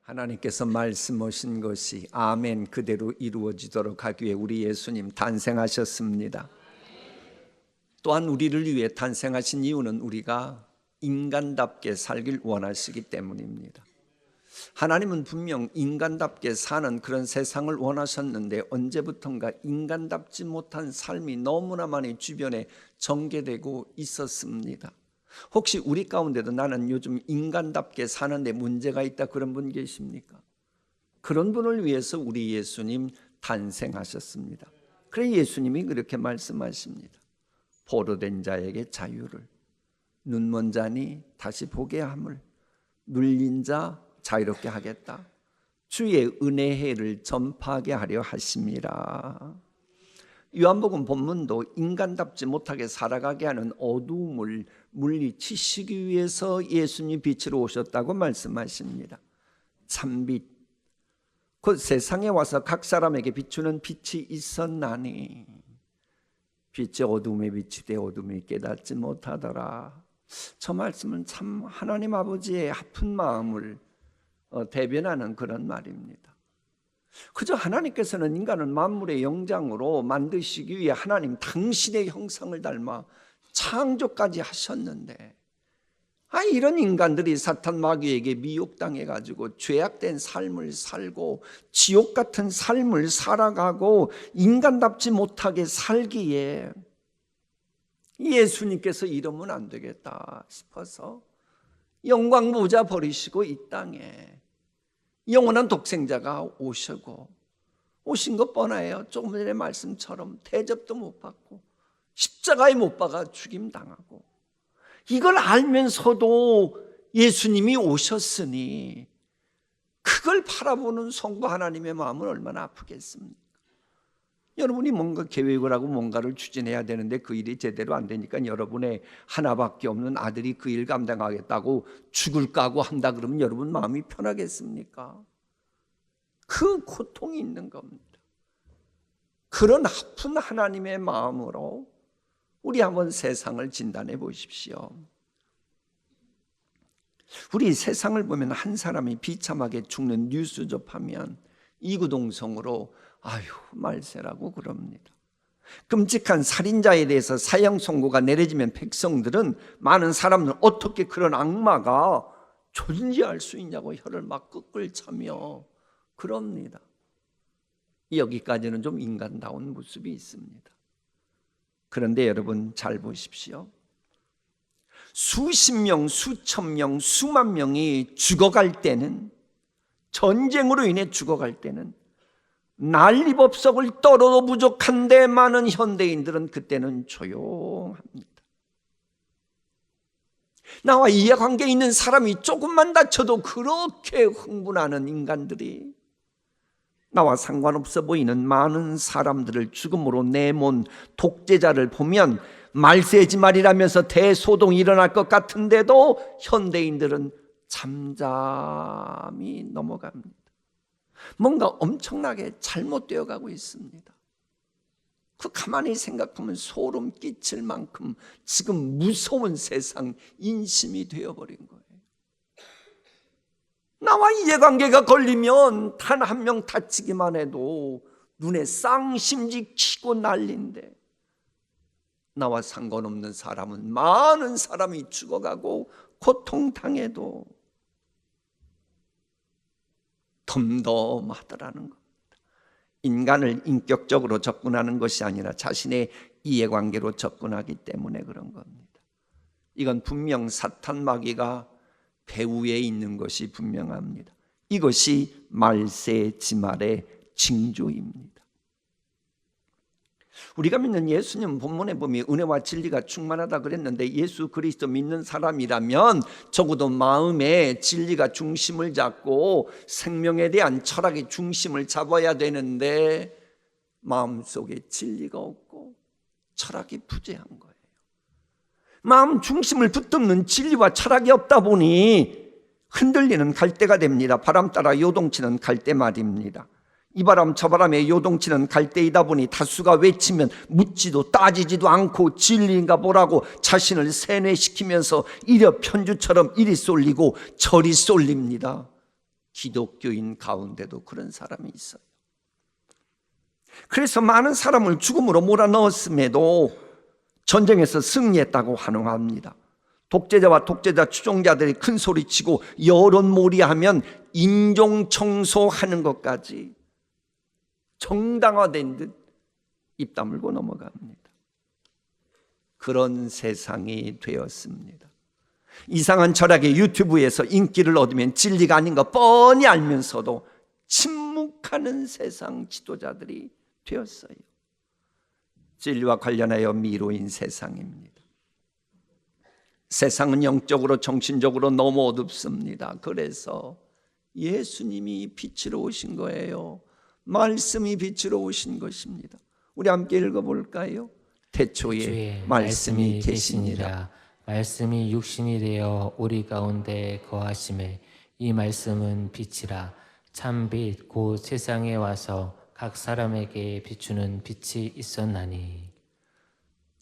하나님께서 말씀하신 것이 아멘 그대로 이루어지도록 하기 위해 우리 예수님 탄생하셨습니다. 또한 우리를 위해 탄생하신 이유는 우리가 인간답게 살길 원하시기 때문입니다. 하나님은 분명 인간답게 사는 그런 세상을 원하셨는데 언제부턴가 인간답지 못한 삶이 너무나 많이 주변에 전개되고 있었습니다. 혹시 우리 가운데도 나는 요즘 인간답게 사는데 문제가 있다 그런 분 계십니까? 그런 분을 위해서 우리 예수님 탄생하셨습니다. 그래서 예수님이 그렇게 말씀하십니다. 포로된 자에게 자유를, 눈먼 자니 다시 보게 함을, 눌린 자 자유롭게 하겠다. 주의 은혜를 전파하게 하려 하심이라. 요한복음 본문도 인간답지 못하게 살아가게 하는 어두움을 물리치시기 위해서 예수님이 빛으로 오셨다고 말씀하십니다. 참빛, 곧 세상에 와서 각 사람에게 비추는 빛이 있었나니 빛이 어둠에 비치되 어둠이 깨닫지 못하더라. 저 말씀은 참 하나님 아버지의 아픈 마음을 대변하는 그런 말입니다. 그저 하나님께서는 인간을 만물의 영장으로 만드시기 위해 하나님 당신의 형상을 닮아 창조까지 하셨는데 이런 인간들이 사탄 마귀에게 미혹당해가지고 죄악된 삶을 살고 지옥 같은 삶을 살아가고 인간답지 못하게 살기에 예수님께서 이러면 안 되겠다 싶어서 영광 모자 버리시고 이 땅에 영원한 독생자가 오시고 오신 것 뻔해요. 조금 전에 말씀처럼 대접도 못 받고 십자가에 못 박아 죽임당하고 이걸 알면서도 예수님이 오셨으니 그걸 바라보는 성부 하나님의 마음은 얼마나 아프겠습니까? 여러분이 뭔가 계획을 하고 뭔가를 추진해야 되는데 그 일이 제대로 안 되니까 여러분의 하나밖에 없는 아들이 그 일 감당하겠다고 죽을 각오 한다 그러면 여러분 마음이 편하겠습니까? 그 고통이 있는 겁니다. 그런 아픈 하나님의 마음으로 우리 한번 세상을 진단해 보십시오. 우리 세상을 보면 한 사람이 비참하게 죽는 뉴스 접하면 이구동성으로 아유 말세라고 그럽니다. 끔찍한 살인자에 대해서 사형 선고가 내려지면 백성들은 많은 사람들은 어떻게 그런 악마가 존재할 수 있냐고 혀를 막 끄끌 차며 그럽니다. 여기까지는 좀 인간다운 모습이 있습니다. 그런데 여러분 잘 보십시오. 수십 명, 수천 명, 수만 명이 죽어갈 때는, 전쟁으로 인해 죽어갈 때는 난리법석을 떨어도 부족한데 많은 현대인들은 그때는 조용합니다. 나와 이해관계 있는 사람이 조금만 다쳐도 그렇게 흥분하는 인간들이 나와 상관없어 보이는 많은 사람들을 죽음으로 내몬 독재자를 보면 말세지 말이라면서 대소동이 일어날 것 같은데도 현대인들은 잠잠히 넘어갑니다. 뭔가 엄청나게 잘못되어 가고 있습니다. 그 가만히 생각하면 소름 끼칠 만큼 지금 무서운 세상 인심이 되어버린 거예요. 나와 이해관계가 걸리면 단 한 명 다치기만 해도 눈에 쌍심지 치고 난리인데 나와 상관없는 사람은 많은 사람이 죽어가고 고통당해도 덤덤하더라는 겁니다. 인간을 인격적으로 접근하는 것이 아니라 자신의 이해관계로 접근하기 때문에 그런 겁니다. 이건 분명 사탄 마귀가 배후에 있는 것이 분명합니다. 이것이 말세 지말의 징조입니다. 우리가 믿는 예수님 본문에 보면 은혜와 진리가 충만하다 그랬는데 예수 그리스도 믿는 사람이라면 적어도 마음에 진리가 중심을 잡고 생명에 대한 철학의 중심을 잡아야 되는데 마음속에 진리가 없고 철학이 부재한 거예요. 마음 중심을 붙듭는 진리와 철학이 없다 보니 흔들리는 갈대가 됩니다. 바람 따라 요동치는 갈대 말입니다. 이 바람 저 바람에 요동치는 갈대이다 보니 다수가 외치면 묻지도 따지지도 않고 진리인가 보라고 자신을 세뇌시키면서 이려 편주처럼 이리 쏠리고 저리 쏠립니다. 기독교인 가운데도 그런 사람이 있어요. 그래서 많은 사람을 죽음으로 몰아넣었음에도 전쟁에서 승리했다고 환호합니다. 독재자와 독재자 추종자들이 큰 소리치고 여론몰이하면 인종청소하는 것까지 정당화된 듯 입 다물고 넘어갑니다. 그런 세상이 되었습니다. 이상한 철학의 유튜브에서 인기를 얻으면 진리가 아닌 거 뻔히 알면서도 침묵하는 세상 지도자들이 되었어요. 진리와 관련하여 미로인 세상입니다. 세상은 영적으로 정신적으로 너무 어둡습니다. 그래서 예수님이 빛으로 오신 거예요. 말씀이 빛으로 오신 것입니다. 우리 함께 읽어볼까요? 태초에 말씀이 계시니라. 말씀이 육신이 되어 우리 가운데 거하심에 이 말씀은 빛이라. 참빛 곧 세상에 와서 각 사람에게 비추는 빛이 있었나니.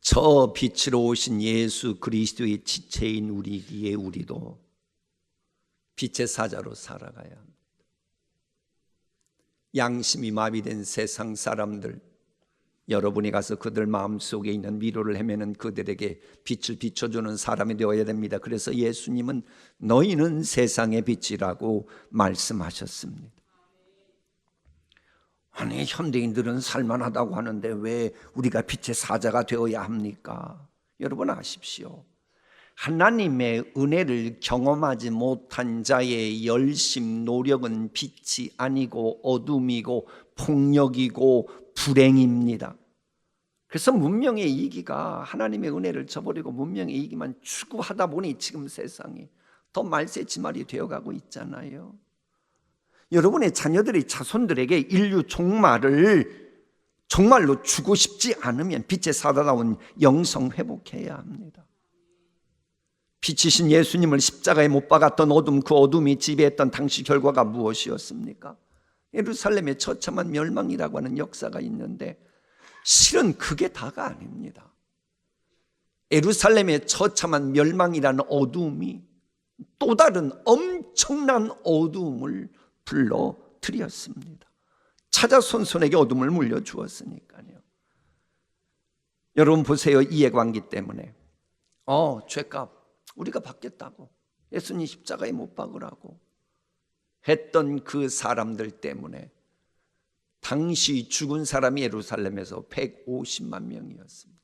저 빛으로 오신 예수 그리스도의 지체인 우리기에 우리도 빛의 사자로 살아가야 합니다. 양심이 마비된 세상 사람들, 여러분이 가서 그들 마음속에 있는 미로를 헤매는 그들에게 빛을 비춰주는 사람이 되어야 됩니다. 그래서 예수님은 너희는 세상의 빛이라고 말씀하셨습니다. 아니, 현대인들은 살만하다고 하는데 왜 우리가 빛의 사자가 되어야 합니까? 여러분 아십시오. 하나님의 은혜를 경험하지 못한 자의 열심, 노력은 빛이 아니고 어둠이고 폭력이고 불행입니다. 그래서 문명의 이기가 하나님의 은혜를 저버리고 문명의 이기만 추구하다 보니 지금 세상이 더 말세지말이 되어가고 있잖아요. 여러분의 자녀들의 자손들에게 인류 종말을 정말로 주고 싶지 않으면 빛의 사자다운 영성 회복해야 합니다. 빛이신 예수님을 십자가에 못 박았던 어둠, 그 어둠이 지배했던 당시 결과가 무엇이었습니까? 예루살렘의 처참한 멸망이라고 하는 역사가 있는데 실은 그게 다가 아닙니다. 예루살렘의 처참한 멸망이라는 어둠이 또 다른 엄청난 어둠을 불러들였습니다. 찾아손손에게 어둠을 물려주었으니까요. 여러분 보세요. 이해관계 때문에 죄값 우리가 받겠다고 예수님 십자가에 못 박으라고 했던 그 사람들 때문에 당시 죽은 사람이 예루살렘에서 150만 명이었습니다.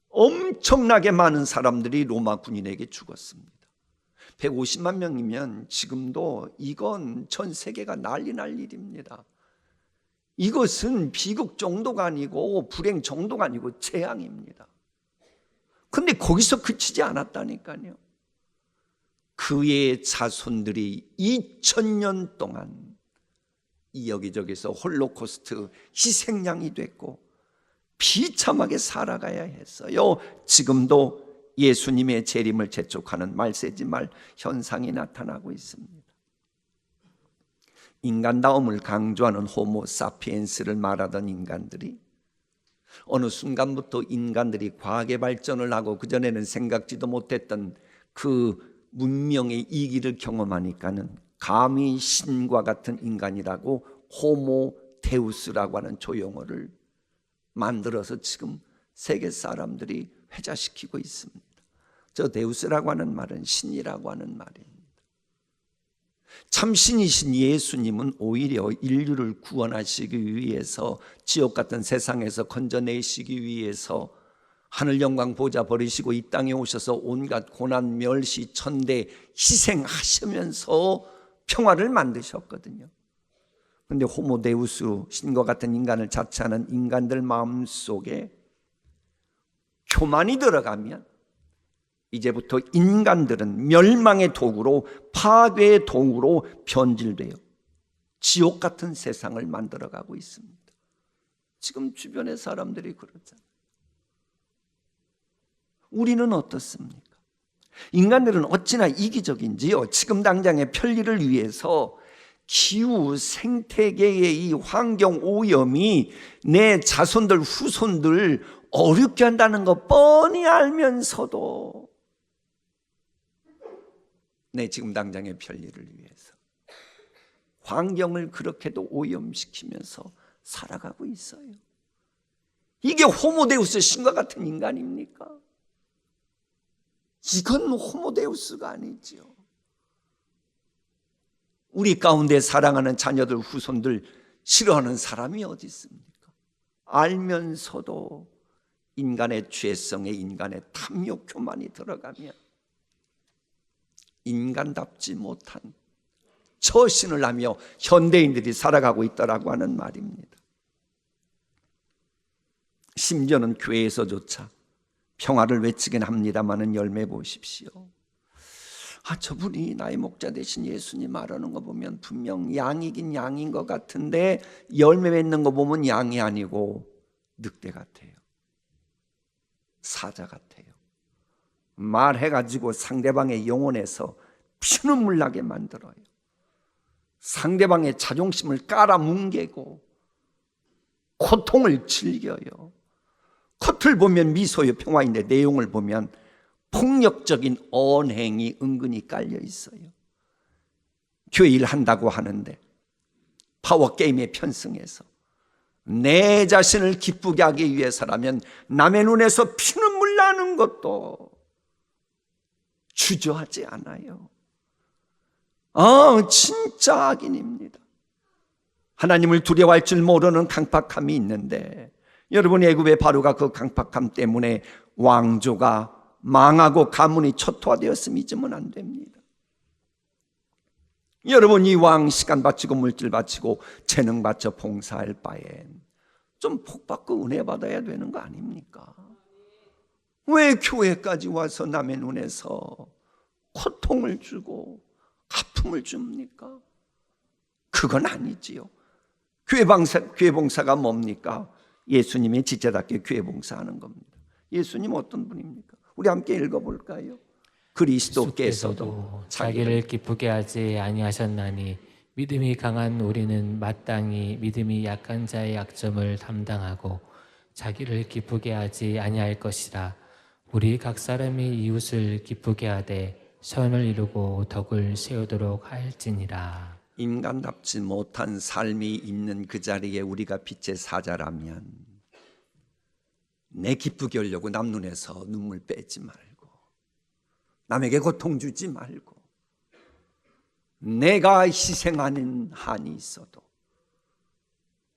엄청나게 많은 사람들이 로마 군인에게 죽었습니다. 150만 명이면 지금도 이건 전 세계가 난리 날 일입니다. 이것은 비극 정도가 아니고 불행 정도가 아니고 재앙입니다. 근데 거기서 그치지 않았다니까요. 그의 자손들이 2000년 동안 여기저기서 홀로코스트 희생양이 됐고 비참하게 살아가야 했어요. 지금도 예수님의 재림을 재촉하는 말세지말 현상이 나타나고 있습니다. 인간다움을 강조하는 호모 사피엔스를 말하던 인간들이 어느 순간부터 인간들이 과학의 발전을 하고 그전에는 생각지도 못했던 그 문명의 이기를 경험하니까는 감히 신과 같은 인간이라고 호모 데우스라고 하는 조용어를 만들어서 지금 세계 사람들이 회자시키고 있습니다. 저 데우스라고 하는 말은 신이라고 하는 말입니다. 참 신이신 예수님은 오히려 인류를 구원하시기 위해서 지옥 같은 세상에서 건져내시기 위해서 하늘 영광 보좌 버리시고 이 땅에 오셔서 온갖 고난 멸시 천대 희생하시면서 평화를 만드셨거든요. 그런데 호모데우스 신과 같은 인간을 자처하는 인간들 마음속에 교만이 들어가면 이제부터 인간들은 멸망의 도구로 파괴의 도구로 변질돼요. 지옥 같은 세상을 만들어가고 있습니다. 지금 주변의 사람들이 그러잖아요. 우리는 어떻습니까? 인간들은 어찌나 이기적인지요. 지금 당장의 편리를 위해서 기후 생태계의 이 환경 오염이 내 자손들 후손들 어렵게 한다는 거 뻔히 알면서도 내 지금 당장의 편리를 위해서 환경을 그렇게도 오염시키면서 살아가고 있어요. 이게 호모데우스 신과 같은 인간입니까? 이건 호모데우스가 아니지요. 우리 가운데 사랑하는 자녀들, 후손들 싫어하는 사람이 어디 있습니까? 알면서도 인간의 죄성에 인간의 탐욕 교만이 들어가면 인간답지 못한 처신을 하며 현대인들이 살아가고 있다라고 하는 말입니다. 심지어는 교회에서조차 평화를 외치긴 합니다마는 열매 보십시오. 저분이 나의 목자 되신 예수님 말하는 거 보면 분명 양이긴 양인 것 같은데 열매 맺는 거 보면 양이 아니고 늑대 같아요. 사자 같아요. 말해가지고 상대방의 영혼에서 피눈물 나게 만들어요. 상대방의 자존심을 깔아뭉개고 고통을 즐겨요. 겉을 보면 미소의 평화인데 내용을 보면 폭력적인 언행이 은근히 깔려 있어요. 교회 일 한다고 하는데 파워게임에 편승해서 내 자신을 기쁘게 하기 위해서라면 남의 눈에서 피눈물 나는 것도 주저하지 않아요. 진짜 악인입니다. 하나님을 두려워할 줄 모르는 강팍함이 있는데 여러분, 애굽의 바로가 그 강팍함 때문에 왕조가 망하고 가문이 초토화되었음 잊으면 안 됩니다. 여러분, 이 왕 시간 바치고 물질 바치고 재능 바쳐 봉사할 바엔 좀 복 받고 은혜 받아야 되는 거 아닙니까? 왜 교회까지 와서 남의 눈에서 고통을 주고 아픔을 줍니까? 그건 아니지요. 교회 봉사가 뭡니까? 예수님이 지체답게 교회 봉사하는 겁니다. 예수님 어떤 분입니까? 우리 함께 읽어볼까요? 그리스도께서도 자기를 기쁘게 하지 아니하셨나니 믿음이 강한 우리는 마땅히 믿음이 약한 자의 약점을 담당하고 자기를 기쁘게 하지 아니할 것이라. 우리 각 사람이 이웃을 기쁘게 하되 선을 이루고 덕을 세우도록 할지니라. 인간답지 못한 삶이 있는 그 자리에 우리가 빛의 사자라면 내 기쁘게 하려고 남 눈에서 눈물 빼지 말고 남에게 고통 주지 말고 내가 희생하는 한이 있어도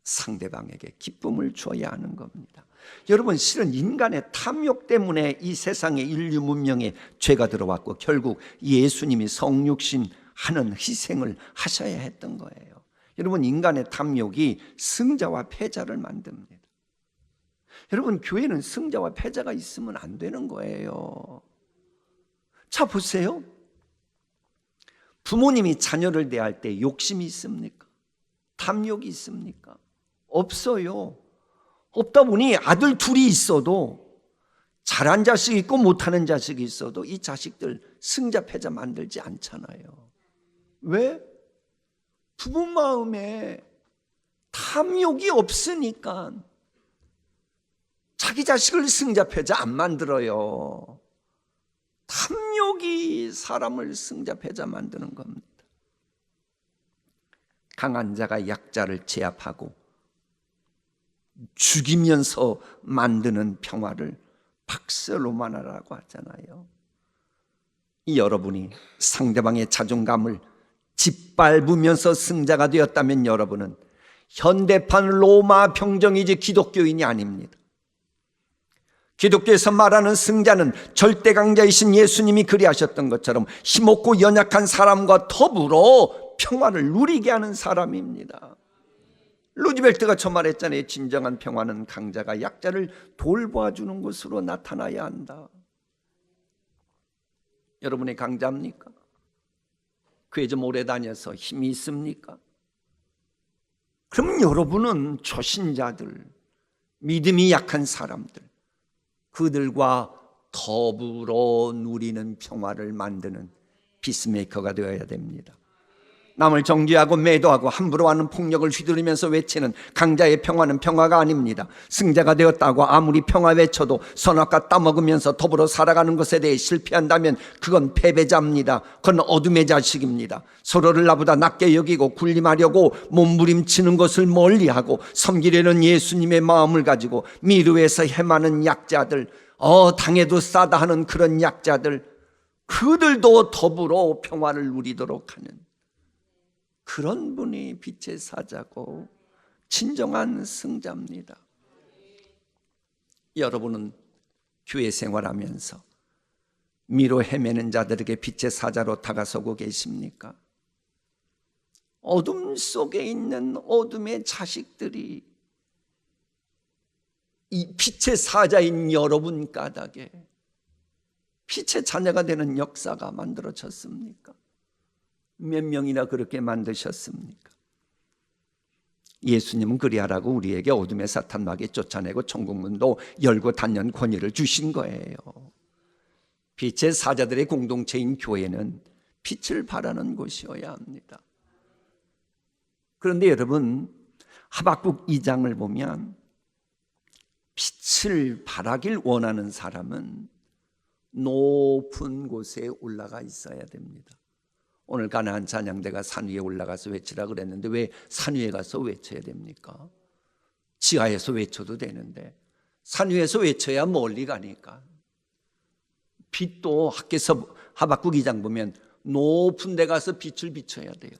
상대방에게 기쁨을 줘야 하는 겁니다. 여러분, 실은 인간의 탐욕 때문에 이 세상에 인류 문명에 죄가 들어왔고 결국 예수님이 성육신 하는 희생을 하셔야 했던 거예요. 여러분, 인간의 탐욕이 승자와 패자를 만듭니다. 여러분, 교회는 승자와 패자가 있으면 안 되는 거예요. 자, 보세요. 부모님이 자녀를 대할 때 욕심이 있습니까? 탐욕이 있습니까? 없어요. 없다 보니 아들 둘이 있어도 잘한 자식이 있고 못하는 자식이 있어도 이 자식들 승자 패자 만들지 않잖아요. 왜? 부모 마음에 탐욕이 없으니까 자기 자식을 승자 패자 안 만들어요. 탐욕이 사람을 승자 패자 만드는 겁니다. 강한 자가 약자를 제압하고 죽이면서 만드는 평화를 팍스 로마나라고 하잖아요. 이 여러분이 상대방의 자존감을 짓밟으면서 승자가 되었다면 여러분은 현대판 로마 병정이지 기독교인이 아닙니다. 기독교에서 말하는 승자는 절대 강자이신 예수님이 그리하셨던 것처럼 힘없고 연약한 사람과 더불어 평화를 누리게 하는 사람입니다. 루즈벨트가 저 말했잖아요. 진정한 평화는 강자가 약자를 돌봐주는 것으로 나타나야 한다. 여러분이 강자입니까? 교회 좀 오래 다녀서 힘이 있습니까? 그럼 여러분은 초신자들, 믿음이 약한 사람들, 그들과 더불어 누리는 평화를 만드는 피스메이커가 되어야 됩니다. 남을 정죄하고 매도하고 함부로 하는 폭력을 휘두르면서 외치는 강자의 평화는 평화가 아닙니다. 승자가 되었다고 아무리 평화 외쳐도 선악과 따먹으면서 더불어 살아가는 것에 대해 실패한다면 그건 패배자입니다. 그건 어둠의 자식입니다. 서로를 나보다 낮게 여기고 군림하려고 몸부림치는 것을 멀리하고 섬기려는 예수님의 마음을 가지고 미루에서 헤매는 약자들, 당해도 싸다 하는 그런 약자들, 그들도 더불어 평화를 누리도록 하는 그런 분이 빛의 사자고 진정한 승자입니다. 여러분은 교회 생활하면서 미로 헤매는 자들에게 빛의 사자로 다가서고 계십니까? 어둠 속에 있는 어둠의 자식들이 이 빛의 사자인 여러분 까닭에 빛의 자녀가 되는 역사가 만들어졌습니까? 몇 명이나 그렇게 만드셨습니까? 예수님은 그리하라고 우리에게 어둠의 사탄 마귀 쫓아내고 천국문도 열고 닫는 권위를 주신 거예요. 빛의 사자들의 공동체인 교회는 빛을 발하는 곳이어야 합니다. 그런데 여러분, 하박국 2장을 보면 빛을 발하길 원하는 사람은 높은 곳에 올라가 있어야 됩니다. 오늘 가나안 찬양대가 산 위에 올라가서 외치라 그랬는데 왜 산 위에 가서 외쳐야 됩니까? 지하에서 외쳐도 되는데 산 위에서 외쳐야 멀리 가니까. 빛도 학개서 하박국 2장 보면 높은 데 가서 빛을 비춰야 돼요.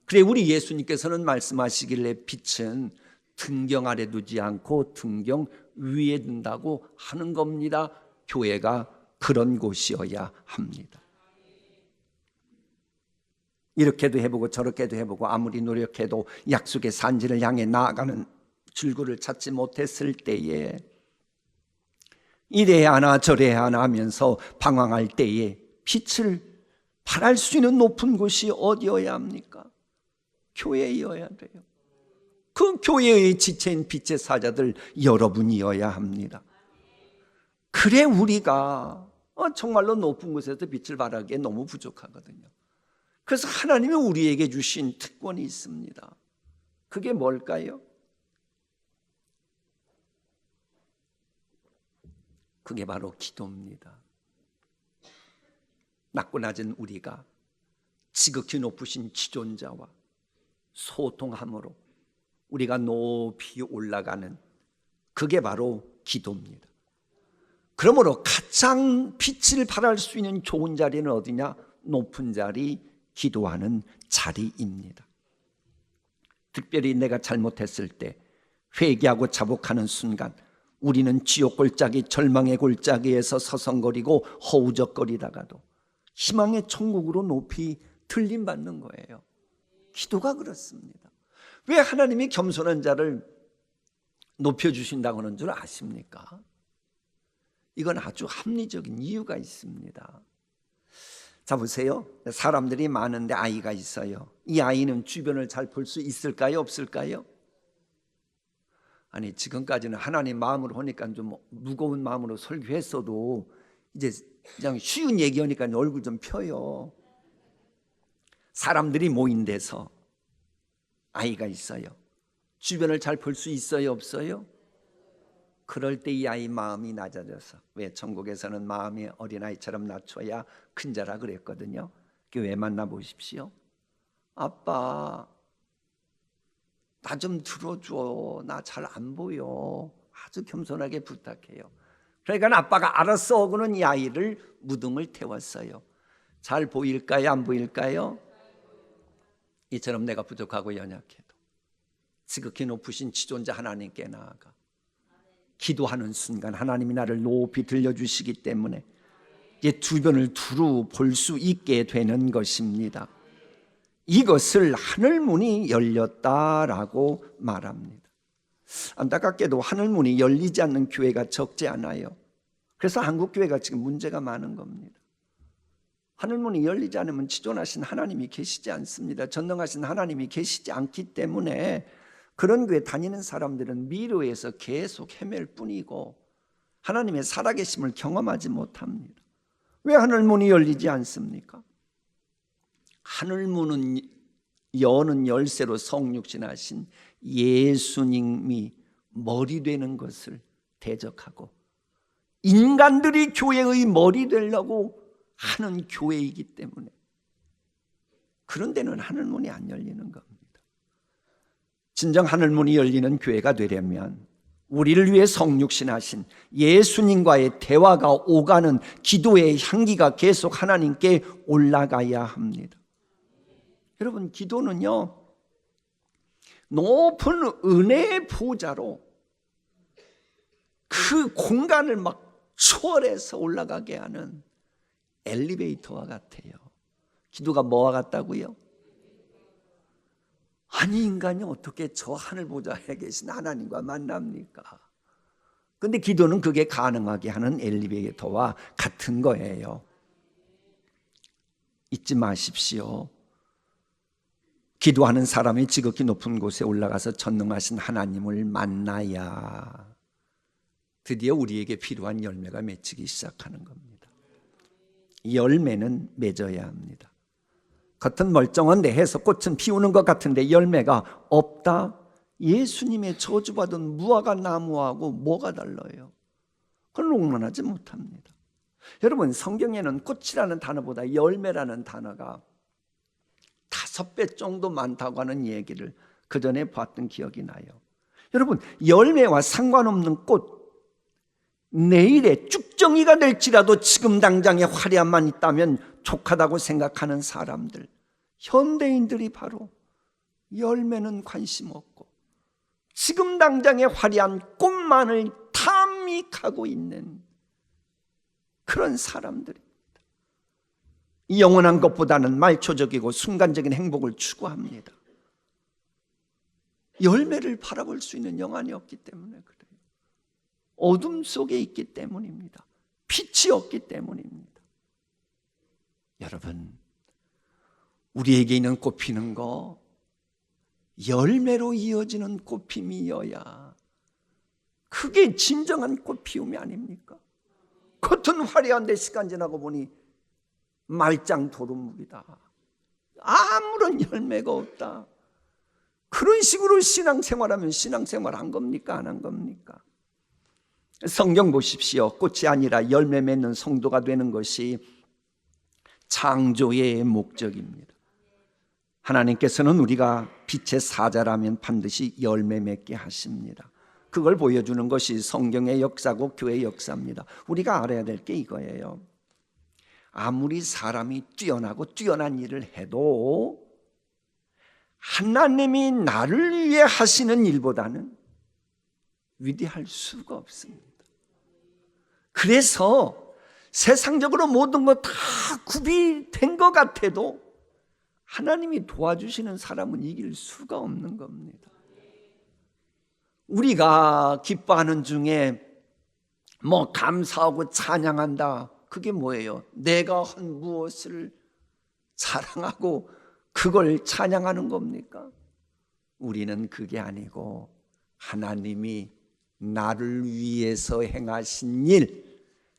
그래 우리 예수님께서는 말씀하시길래 빛은 등경 아래 두지 않고 등경 위에 둔다고 하는 겁니다. 교회가 그런 곳이어야 합니다. 이렇게도 해보고 저렇게도 해보고 아무리 노력해도 약속의 산지를 향해 나아가는 출구를 찾지 못했을 때에 이래 하나 저래 하나 하면서 방황할 때에 빛을 발할 수 있는 높은 곳이 어디여야 합니까? 교회여야 돼요. 그 교회의 지체인 빛의 사자들 여러분이어야 합니다. 그래 우리가 정말로 높은 곳에서 빛을 발하기에 너무 부족하거든요. 그래서 하나님이 우리에게 주신 특권이 있습니다. 그게 뭘까요? 그게 바로 기도입니다. 낮고 낮은 우리가 지극히 높으신 지존자와 소통함으로 우리가 높이 올라가는 그게 바로 기도입니다. 그러므로 가장 빛을 발할 수 있는 좋은 자리는 어디냐? 높은 자리, 기도하는 자리입니다. 특별히 내가 잘못했을 때 회개하고 자복하는 순간 우리는 지옥 골짜기, 절망의 골짜기에서 서성거리고 허우적거리다가도 희망의 천국으로 높이 들림받는 거예요. 기도가 그렇습니다. 왜 하나님이 겸손한 자를 높여주신다고 하는 줄 아십니까? 이건 아주 합리적인 이유가 있습니다. 자 보세요. 사람들이 많은데 아이가 있어요. 이 아이는 주변을 잘 볼 수 있을까요? 없을까요? 아니 지금까지는 하나님 마음으로 하니까 좀 무거운 마음으로 설교했어도 이제 그냥 쉬운 얘기하니까 얼굴 좀 펴요. 사람들이 모인 데서 아이가 있어요. 주변을 잘 볼 수 있어요? 없어요? 그럴 때 이 아이 마음이 낮아져서, 왜 천국에서는 마음이 어린아이처럼 낮춰야 큰 자라 그랬거든요. 교회 만나보십시오. 아빠 나 좀 들어줘, 나 잘 안 보여. 아주 겸손하게 부탁해요. 그러니까 아빠가 알았어 하고는 이 아이를 무등을 태웠어요. 잘 보일까요? 안 보일까요? 이처럼 내가 부족하고 연약해도 지극히 높으신 지존자 하나님께 나아가 기도하는 순간 하나님이 나를 높이 들려주시기 때문에 이제 주변을 두루 볼 수 있게 되는 것입니다. 이것을 하늘문이 열렸다라고 말합니다. 안타깝게도 하늘문이 열리지 않는 교회가 적지 않아요. 그래서 한국교회가 지금 문제가 많은 겁니다. 하늘문이 열리지 않으면 지존하신 하나님이 계시지 않습니다. 전능하신 하나님이 계시지 않기 때문에 그런 교회 다니는 사람들은 미로에서 계속 헤맬 뿐이고 하나님의 살아계심을 경험하지 못합니다. 왜 하늘문이 열리지 않습니까? 하늘문은 여는 열쇠로 성육신하신 예수님이 머리 되는 것을 대적하고 인간들이 교회의 머리 되려고 하는 교회이기 때문에 그런 데는 하늘문이 안 열리는 겁니다. 진정 하늘문이 열리는 교회가 되려면 우리를 위해 성육신하신 예수님과의 대화가 오가는 기도의 향기가 계속 하나님께 올라가야 합니다. 여러분, 기도는요, 높은 은혜의 보좌로 그 공간을 막 초월해서 올라가게 하는 엘리베이터와 같아요. 기도가 뭐와 같다고요? 아니, 인간이 어떻게 저 하늘 보좌에 계신 하나님과 만납니까? 근데 기도는 그게 가능하게 하는 엘리베이터와 같은 거예요. 잊지 마십시오. 기도하는 사람이 지극히 높은 곳에 올라가서 전능하신 하나님을 만나야 드디어 우리에게 필요한 열매가 맺히기 시작하는 겁니다. 열매는 맺어야 합니다. 겉은 멀쩡한데 해서 꽃은 피우는 것 같은데 열매가 없다? 예수님의 저주받은 무화과 나무하고 뭐가 달라요? 그건 롱런하지 못합니다. 여러분, 성경에는 꽃이라는 단어보다 열매라는 단어가 5배 정도 많다고 하는 얘기를 그 전에 봤던 기억이 나요. 여러분, 열매와 상관없는 꽃, 내일에 쭉정이가 될지라도 지금 당장의 화려함만 있다면 족하다고 생각하는 사람들, 현대인들이 바로 열매는 관심 없고 지금 당장의 화려한 꽃만을 탐닉하고 있는 그런 사람들입니다. 영원한 것보다는 말초적이고 순간적인 행복을 추구합니다. 열매를 바라볼 수 있는 영안이 없기 때문에 그래요. 어둠 속에 있기 때문입니다. 빛이 없기 때문입니다. 여러분, 우리에게 있는 꽃피는 거 열매로 이어지는 꽃핌이어야 그게 진정한 꽃피움이 아닙니까? 겉은 화려한데 시간 지나고 보니 말짱 도루묵이다. 아무런 열매가 없다. 그런 식으로 신앙생활하면 신앙생활 한 겁니까? 안 한 겁니까? 성경 보십시오. 꽃이 아니라 열매 맺는 성도가 되는 것이 창조의 목적입니다. 하나님께서는 우리가 빛의 사자라면 반드시 열매 맺게 하십니다. 그걸 보여주는 것이 성경의 역사고 교회의 역사입니다. 우리가 알아야 될 게 이거예요. 아무리 사람이 뛰어나고 뛰어난 일을 해도 하나님이 나를 위해 하시는 일보다는 위대할 수가 없습니다. 그래서 세상적으로 모든 것 다 구비된 것 같아도 하나님이 도와주시는 사람은 이길 수가 없는 겁니다. 우리가 기뻐하는 중에 뭐 감사하고 찬양한다, 그게 뭐예요? 내가 한 무엇을 자랑하고 그걸 찬양하는 겁니까? 우리는 그게 아니고 하나님이 나를 위해서 행하신 일,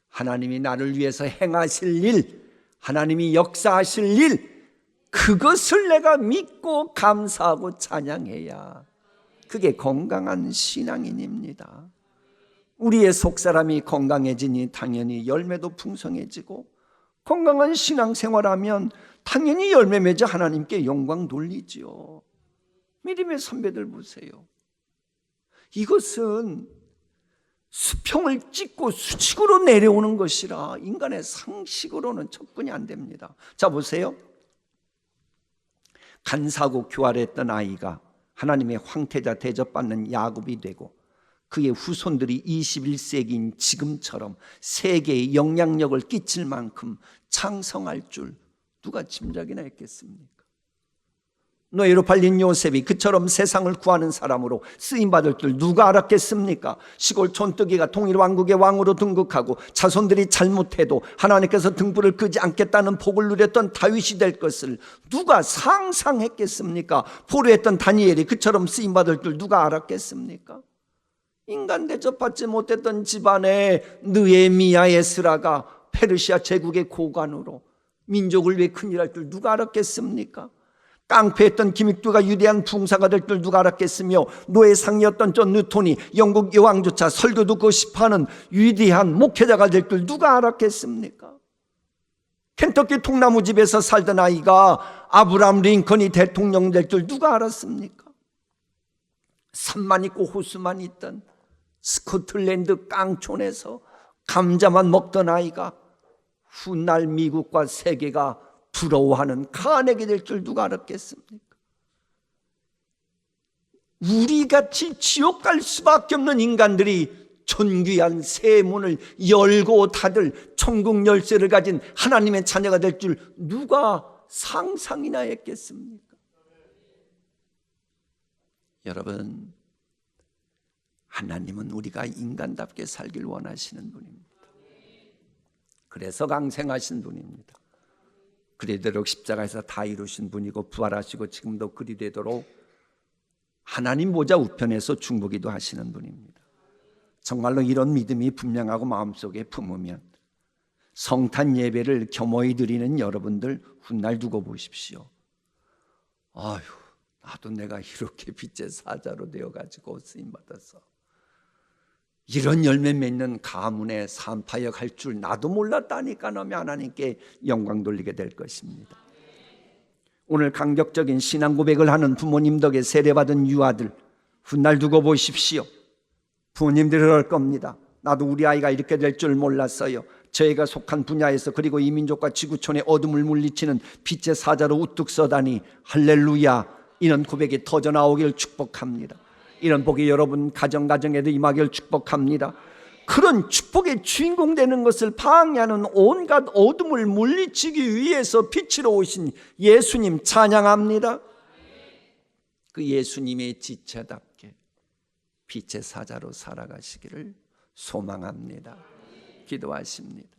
하나님이 나를 위해서 행하실 일, 하나님이 역사하실 일, 그것을 내가 믿고 감사하고 찬양해야 그게 건강한 신앙인입니다. 우리의 속사람이 건강해지니 당연히 열매도 풍성해지고, 건강한 신앙생활하면 당연히 열매 맺어 하나님께 영광 돌리지요. 믿음의 선배들 보세요. 이것은 수평을 찍고 수직으로 내려오는 것이라 인간의 상식으로는 접근이 안 됩니다. 자, 보세요. 간사하고 교활했던 아이가 하나님의 황태자 대접받는 야곱이 되고 그의 후손들이 21세기인 지금처럼 세계에 영향력을 끼칠 만큼 창성할 줄 누가 짐작이나 했겠습니까? 노예로 팔린 요셉이 그처럼 세상을 구하는 사람으로 쓰임받을 줄 누가 알았겠습니까? 시골 촌뜨기가 통일 왕국의 왕으로 등극하고 자손들이 잘못해도 하나님께서 등불을 끄지 않겠다는 복을 누렸던 다윗이 될 것을 누가 상상했겠습니까? 포로했던 다니엘이 그처럼 쓰임받을 줄 누가 알았겠습니까? 인간 대접받지 못했던 집안의 느헤미야 에스라가 페르시아 제국의 고관으로 민족을 위해 큰일할 줄 누가 알았겠습니까? 깡패했던 김익두가 위대한 붕사가 될 줄 누가 알았겠으며, 노예상이었던 존 뉴턴이 영국 여왕조차 설교 듣고 싶어하는 위대한 목회자가 될 줄 누가 알았겠습니까? 켄터키 통나무집에서 살던 아이가 아브라함 링컨이 대통령 될 줄 누가 알았습니까? 산만 있고 호수만 있던 스코틀랜드 깡촌에서 감자만 먹던 아이가 훗날 미국과 세계가 부러워하는 카네기 될 줄 누가 알았겠습니까? 우리같이 지옥 갈 수밖에 없는 인간들이 존귀한 새 문을 열고 닫을 천국 열쇠를 가진 하나님의 자녀가 될 줄 누가 상상이나 했겠습니까? 여러분, 하나님은 우리가 인간답게 살길 원하시는 분입니다. 그래서 강생하신 분입니다. 그리되도록 십자가에서 다 이루신 분이고, 부활하시고 지금도 그리되도록 하나님 보좌 우편에서 중보기도 하시는 분입니다. 정말로 이런 믿음이 분명하고 마음속에 품으면 성탄 예배를 겸허히 드리는 여러분들 훗날 두고 보십시오. 아유, 나도 내가 이렇게 빛의 사자로 되어가지고 쓰임받아서 이런 열매 맺는 가문의 산파역 할 줄 나도 몰랐다니까 하며 하나님께 영광 돌리게 될 것입니다. 오늘 감격적인 신앙 고백을 하는 부모님 덕에 세례받은 유아들 훗날 두고 보십시오. 부모님들이 그럴 겁니다. 나도 우리 아이가 이렇게 될 줄 몰랐어요. 저희가 속한 분야에서, 그리고 이 민족과 지구촌의 어둠을 물리치는 빛의 사자로 우뚝 서다니 할렐루야. 이런 고백이 터져 나오길 축복합니다. 이런 복이 여러분 가정에도 임하길 축복합니다. 그런 축복의 주인공 되는 것을 방해하는 온갖 어둠을 물리치기 위해서 빛으로 오신 예수님 찬양합니다. 그 예수님의 지체답게 빛의 사자로 살아가시기를 소망합니다. 기도하십니다.